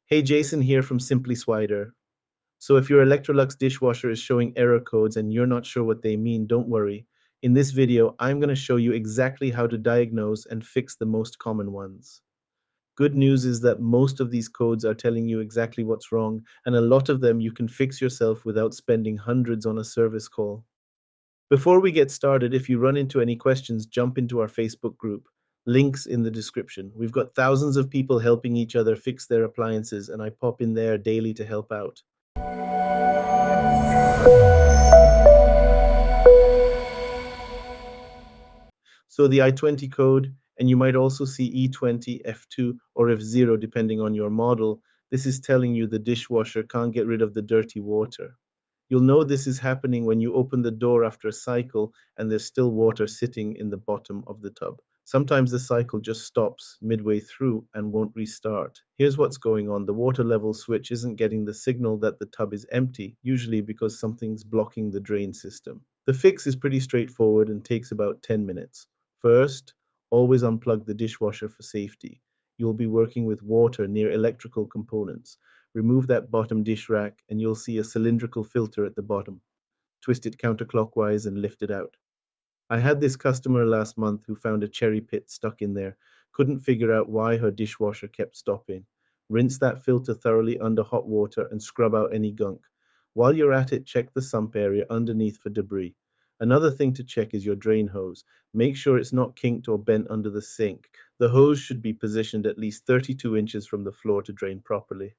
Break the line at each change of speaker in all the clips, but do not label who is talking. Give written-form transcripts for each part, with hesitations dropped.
Hey, Jason here from Simply Swider. So if your Electrolux dishwasher is showing error codes and you're not sure what they mean, don't worry. In this video, I'm going to show you exactly how to diagnose and fix the most common ones. Good news is that most of these codes are telling you exactly what's wrong, and a lot of them you can fix yourself without spending hundreds on a service call. Before we get started, if you run into any questions, jump into our Facebook group. Links in the description. We've got thousands of people helping each other fix their appliances, and I pop in there daily to help out. So the I20 code, and you might also see E20, F2, or F0 depending on your model. This is telling you the dishwasher can't get rid of the dirty water. You'll know this is happening when you open the door after a cycle and there's still water sitting in the bottom of the tub. Sometimes the cycle just stops midway through and won't restart. Here's what's going on. The water level switch isn't getting the signal that the tub is empty, usually because something's blocking the drain system. The fix is pretty straightforward and takes about 10 minutes. First, always unplug the dishwasher for safety. You'll be working with water near electrical components. Remove that bottom dish rack and you'll see a cylindrical filter at the bottom. Twist it counterclockwise and lift it out. I had this customer last month who found a cherry pit stuck in there. Couldn't figure out why her dishwasher kept stopping. Rinse that filter thoroughly under hot water and scrub out any gunk. While you're at it, check the sump area underneath for debris. Another thing to check is your drain hose. Make sure it's not kinked or bent under the sink. The hose should be positioned at least 32 inches from the floor to drain properly.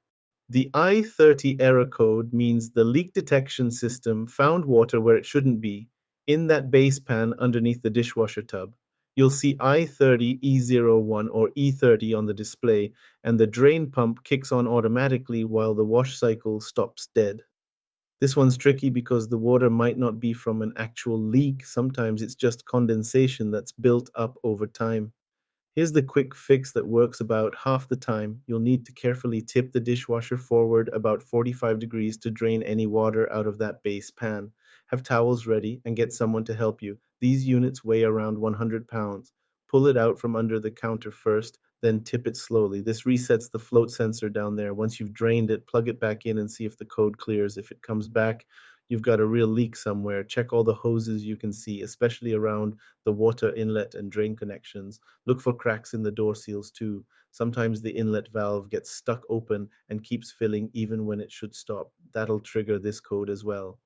The I30 error code means the leak detection system found water where it shouldn't be, in that base pan underneath the dishwasher tub. You'll see I30 E01 or E30 on the display, and the drain pump kicks on automatically while the wash cycle stops dead. This one's tricky because the water might not be from an actual leak. Sometimes it's just condensation that's built up over time. Here's the quick fix that works about half the time. You'll need to carefully tip the dishwasher forward about 45 degrees to drain any water out of that base pan. Have towels ready and get someone to help you. These units weigh around 100 pounds. Pull it out from under the counter first, then tip it slowly. This resets the float sensor down there. Once you've drained it, plug it back in and see if the code clears. If it comes back, you've got a real leak somewhere. Check all the hoses you can see, especially around the water inlet and drain connections. Look for cracks in the door seals too. Sometimes the inlet valve gets stuck open and keeps filling even when it should stop. That'll trigger this code as well.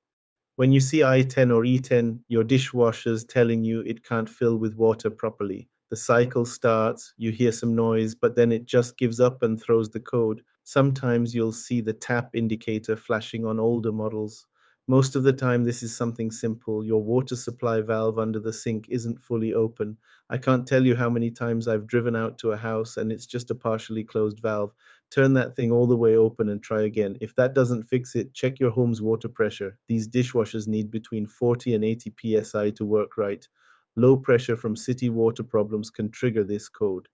When you see I10 or E10, your dishwasher's telling you it can't fill with water properly. The cycle starts, you hear some noise, but then it just gives up and throws the code. Sometimes you'll see the tap indicator flashing on older models. Most of the time, this is something simple. Your water supply valve under the sink isn't fully open. I can't tell you how many times I've driven out to a house and it's just a partially closed valve. Turn that thing all the way open and try again. If that doesn't fix it, check your home's water pressure. These dishwashers need between 40 and 80 psi to work right. Low pressure from city water problems can trigger this code.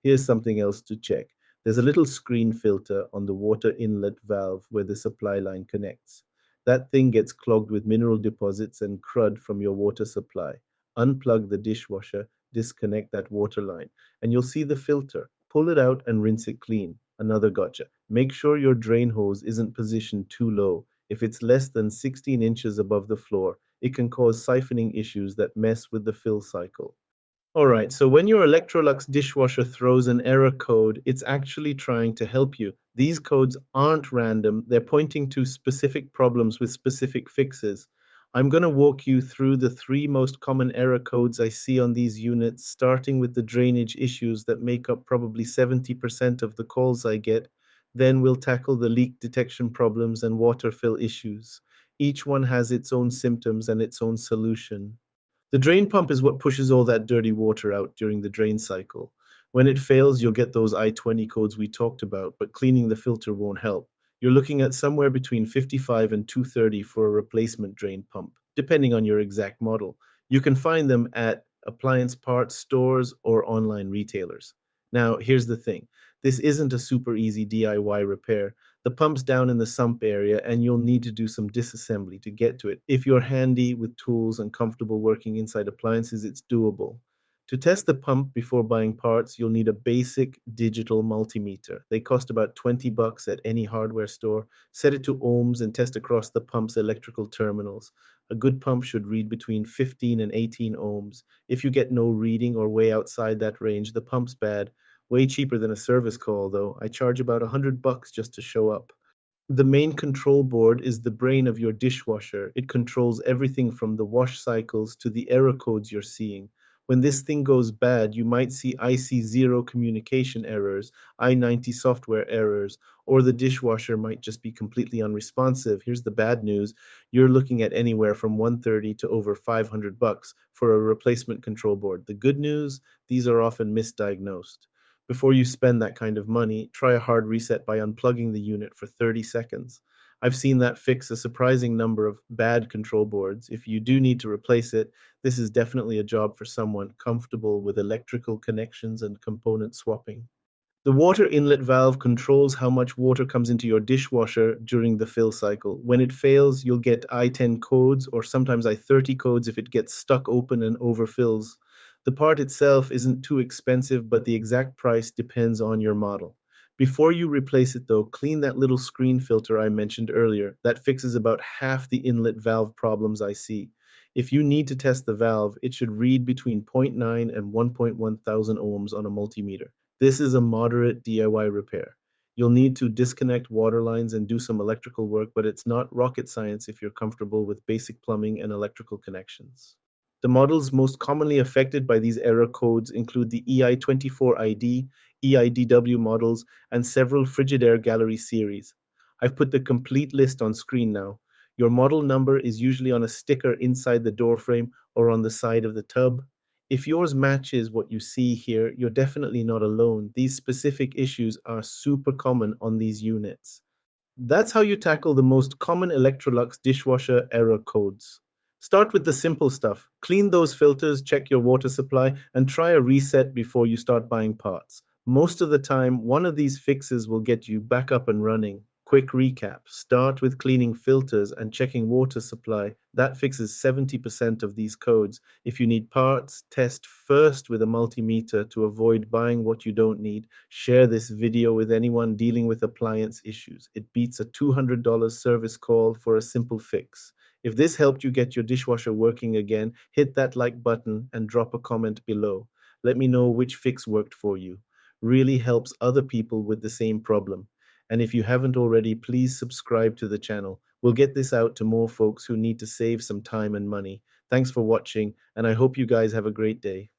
Here's something else to check. There's a little screen filter on the water inlet valve where the supply line connects. That thing gets clogged with mineral deposits and crud from your water supply. Unplug the dishwasher, disconnect that water line, and you'll see the filter. Pull it out and rinse it clean. Another gotcha. Make sure your drain hose isn't positioned too low. If it's less than 16 inches above the floor, it can cause siphoning issues that mess with the fill cycle. All right, so when your Electrolux dishwasher throws an error code, it's actually trying to help you. These codes aren't random, they're pointing to specific problems with specific fixes. I'm going to walk you through the three most common error codes I see on these units, starting with the drainage issues that make up probably 70% of the calls I get. Then we'll tackle the leak detection problems and water fill issues. Each one has its own symptoms and its own solution. The drain pump is what pushes all that dirty water out during the drain cycle. When it fails, you'll get those I20 codes we talked about, but cleaning the filter won't help. You're looking at somewhere between 55 and 230 for a replacement drain pump, depending on your exact model. You can find them at appliance parts stores or online retailers. Now, here's the thing. This isn't a super easy DIY repair. The pump's down in the sump area and you'll need to do some disassembly to get to it. If you're handy with tools and comfortable working inside appliances, it's doable. To test the pump before buying parts, you'll need a basic digital multimeter. They cost about $20 at any hardware store. Set it to ohms and test across the pump's electrical terminals. A good pump should read between 15 and 18 ohms. If you get no reading or way outside that range, the pump's bad. Way cheaper than a service call, though. I charge about $100 just to show up. The main control board is the brain of your dishwasher. It controls everything from the wash cycles to the error codes you're seeing. When this thing goes bad, you might see IC0 communication errors, I90 software errors, or the dishwasher might just be completely unresponsive. Here's the bad news. You're looking at anywhere from 130 to over $500 for a replacement control board. The good news, these are often misdiagnosed. Before you spend that kind of money, try a hard reset by unplugging the unit for 30 seconds. I've seen that fix a surprising number of bad control boards. If you do need to replace it, this is definitely a job for someone comfortable with electrical connections and component swapping. The water inlet valve controls how much water comes into your dishwasher during the fill cycle. When it fails, you'll get I10 codes or sometimes I30 codes if it gets stuck open and overfills. The part itself isn't too expensive, but the exact price depends on your model. Before you replace it, though, clean that little screen filter I mentioned earlier. That fixes about half the inlet valve problems I see. If you need to test the valve, it should read between zero point 0.9 and 1.1 thousand ohms on a multimeter. This is a moderate DIY repair. You'll need to disconnect water lines and do some electrical work, but it's not rocket science if you're comfortable with basic plumbing and electrical connections. The models most commonly affected by these error codes include the EI24ID, EIDW models, and several Frigidaire Gallery series. I've put the complete list on screen now. Your model number is usually on a sticker inside the door frame or on the side of the tub. If yours matches what you see here, you're definitely not alone. These specific issues are super common on these units. That's how you tackle the most common Electrolux dishwasher error codes. Start with the simple stuff. Clean those filters, check your water supply, and try a reset before you start buying parts. Most of the time, one of these fixes will get you back up and running. Quick recap. Start with cleaning filters and checking water supply. That fixes 70% of these codes. If you need parts, test first with a multimeter to avoid buying what you don't need. Share this video with anyone dealing with appliance issues. It beats a $200 service call for a simple fix. If this helped you get your dishwasher working again, hit that like button and drop a comment below. Let me know which fix worked for you. Really helps other people with the same problem. And if you haven't already, please subscribe to the channel. We'll get this out to more folks who need to save some time and money. Thanks for watching, and I hope you guys have a great day.